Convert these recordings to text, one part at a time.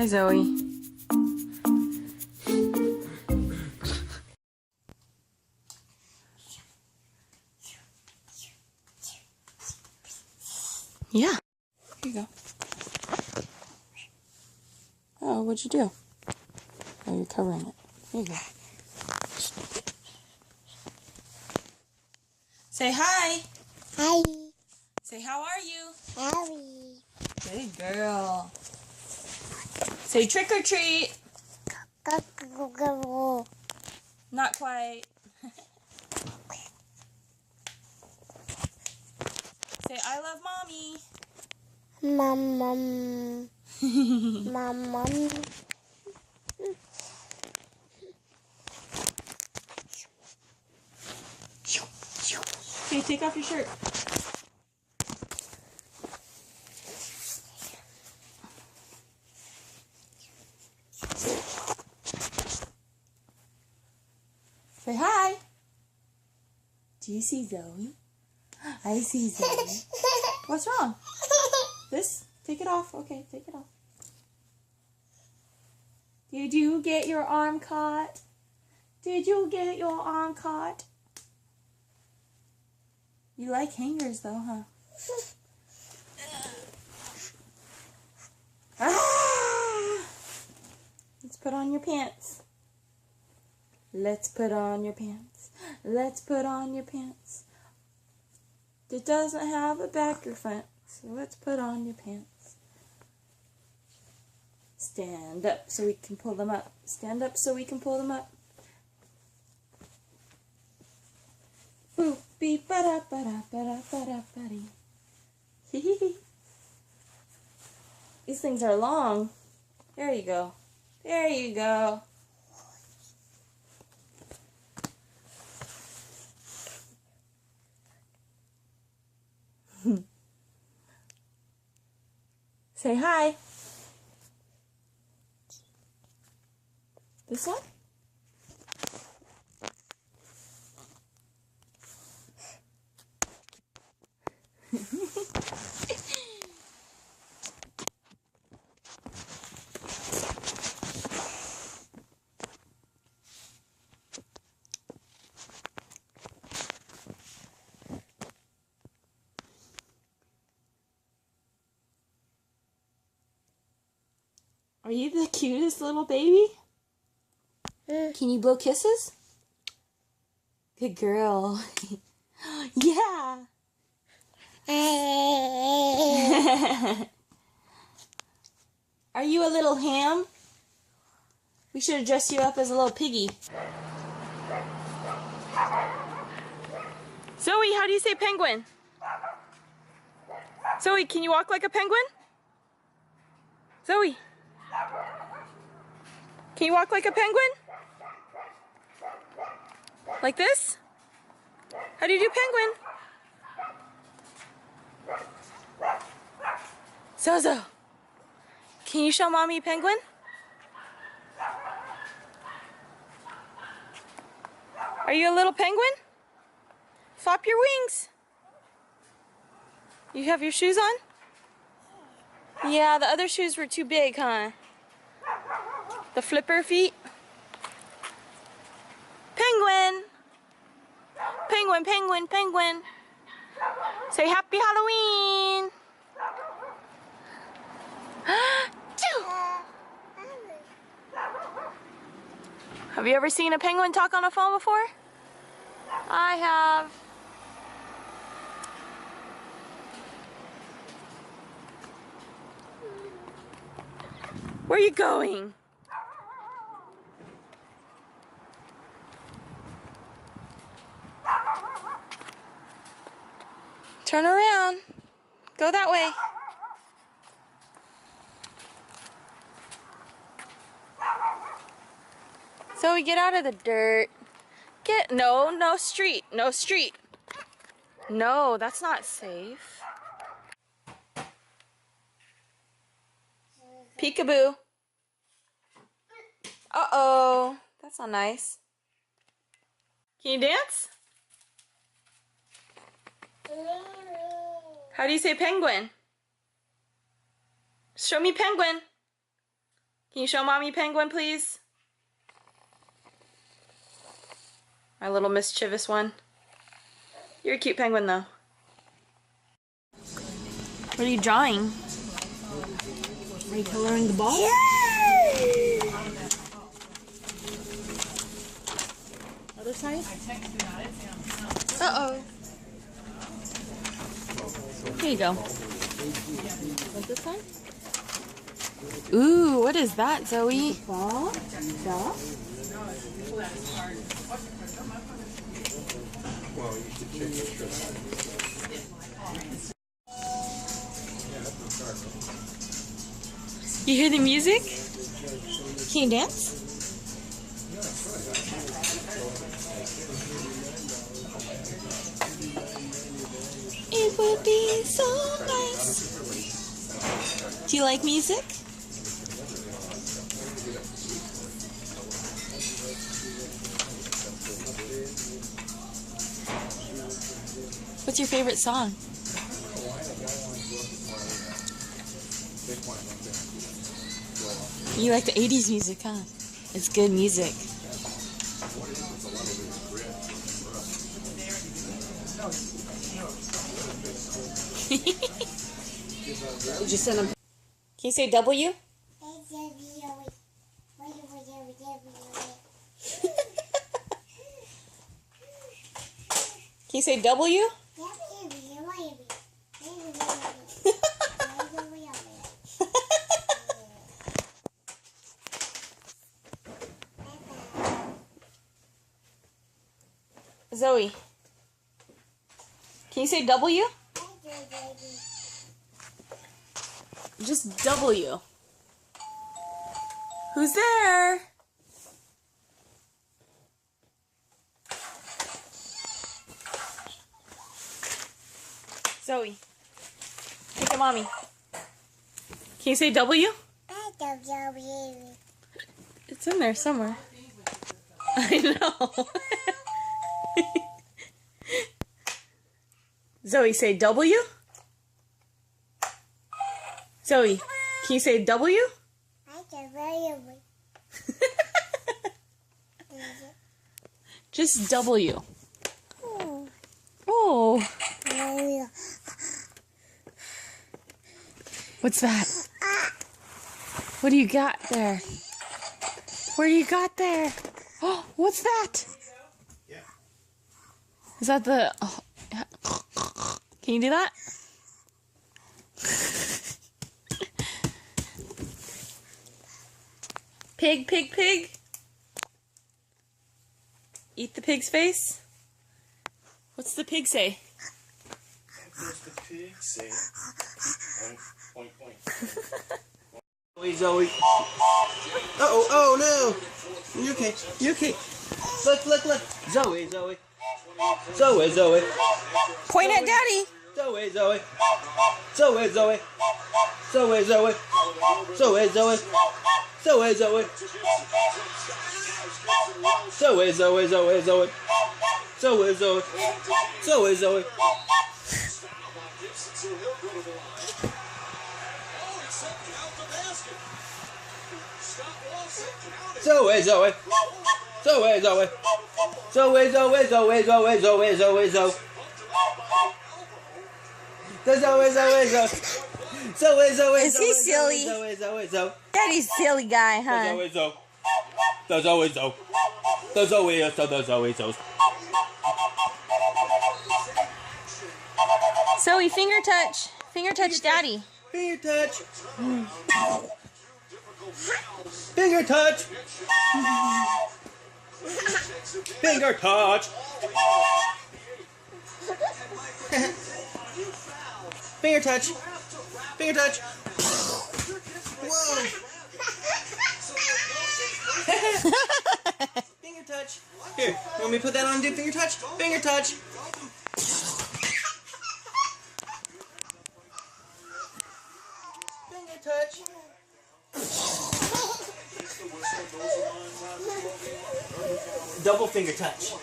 Hi, Zoe. Yeah. Here you go. Oh, what'd you do? Oh, you're covering it. Here you go. Say hi. Hi. Say, how are you? Harry. Good girl. Say trick or treat. Go. Not quite. Say, I love mommy. Mom. Okay, take off your shirt. Say hi. Do you see Zoe? I see Zoe. What's wrong? This? Take it off. Okay, take it off. Did you get your arm caught? Did you get your arm caught? You like hangers though, huh? Ah! Let's put on your pants. Let's put on your pants. Let's put on your pants. It doesn't have a back or front, so let's put on your pants. Stand up so we can pull them up. Stand up so we can pull them up. Boop beep ba da ba da ba da ba da ba dee. Hee hee hee. These things are long. There you go. There you go. Say hi. This one? Are you the cutest little baby? Can you blow kisses? Good girl. Yeah. Are you a little ham? We should have dressed you up as a little piggy. Zoe, how do you say penguin? Zoe, can you walk like a penguin? Zoe, can you walk like a penguin? Like this? How do you do penguin? Zozo, can you show mommy penguin? Are you a little penguin? Flop your wings. You have your shoes on? Yeah, the other shoes were too big, huh? The flipper feet. Penguin. Penguin, penguin, penguin. Say happy Halloween. Have you ever seen a penguin talk on a phone before? I have. Where are you going? Turn around. Go that way. Zoe, get out of the dirt. No street. No street. No, that's not safe. Peekaboo. Uh-oh. That's not nice. Can you dance? How do you say penguin? Show me penguin. Can you show Mommy Penguin, please? My little mischievous one. You're a cute penguin, though. What are you drawing? Are you coloring the ball? Yay! Other side? Uh-oh. Here you go. Like this side? Ooh, what is that, Zoe? Ball? Ball? You hear the music? Can you dance? It would be so nice. Do you like music? What's your favorite song? You like the 80s music, huh? It's good music. Just send them. Can you say W? Can you say W? Zoe, can you say W? Just W. Who's there? Zoe, look at Mommy. Can you say W? It's in there somewhere. I know. Zoe, say W. Zoe, can you say W? Just W. Oh. What's that? What do you got there? What do you got there? Oh, what's that? Is that the... Oh, can you do that? Pig, pig, pig. Eat the pig's face. What's the pig say? What's the pig say? Point, point. Zoe. Uh-oh, oh no! You okay, you okay. Look, look, look. Zoe, Zoe. Zoe, Zoe. Point at Daddy. Zoe, Zoe. Zoe, Zoe. Zoe, Zoe. Zoe, Zoe. Zoe, Zoe. Zoe, Zoe, Zoe, Zoe. Zoe, Zoe. Zoe, Zoe. Zoe, Zoe. Zoe, Zoe. Zoe, Zoe, Zoe, Zoe, Zoe, Zoe, Zoe. Zoe, Zoe, Zoe. Zoe, Zoe. Is he silly? Zoe, Zoe, Zoe. Daddy's silly guy, huh? Zoe, Zoe. The Zoe, Zoe. The Zoe, the Zoe, Zoe. Zoe, finger touch. Finger touch Daddy. Finger touch. Finger touch. Finger touch. Finger touch. Finger touch. Whoa. Finger touch. Here, want me to put that on and do finger touch? Finger touch. Finger touch. Double finger touch.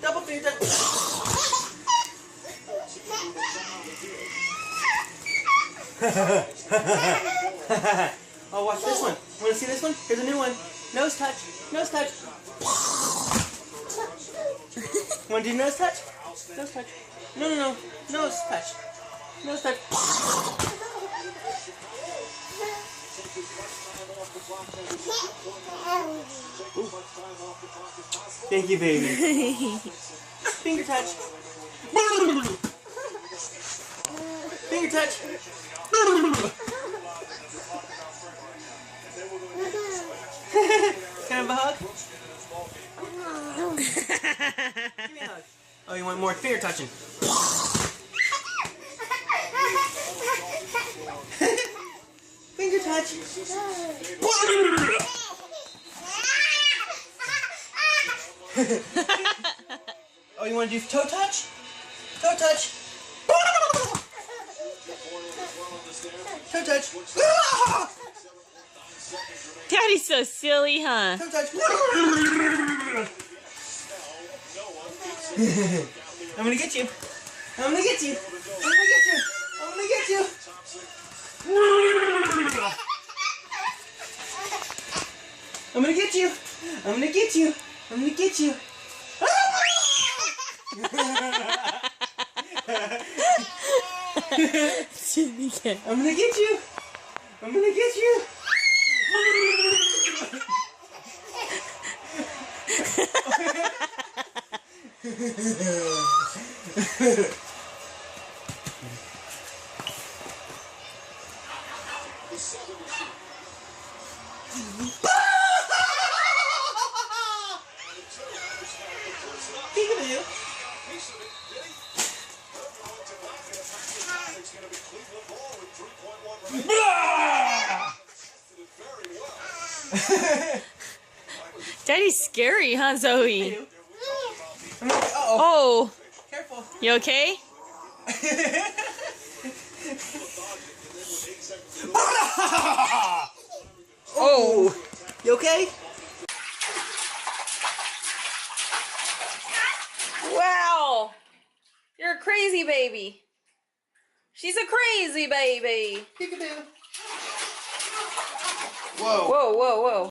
Double finger touch. Oh, watch this one. Want to see this one? Here's a new one. Nose touch. Nose touch. Want to do nose touch? Nose touch. No, no, no. Nose touch. Nose touch. Ooh. Thank you, baby. Finger touch. Finger touch. Can I have a hug? Give me a hug. Oh, you want more finger touching? Finger touch. Oh, you want to do toe touch? Toe touch. Toe touch. Daddy's so silly, huh? Toe touch. I'm gonna get you. I'm gonna get you. I'm gonna get you. I'm gonna get you. I'm gonna get you. I'm gonna get you. I'm gonna get you. I'm gonna get you. I'm gonna get you. Peekaboo. Daddy's scary, huh, Zoe? Uh-oh. Oh, Careful. you okay? Oh. You okay? Wow. You're a crazy baby. She's a crazy baby. Peekaboo. Whoa. Whoa, whoa, whoa.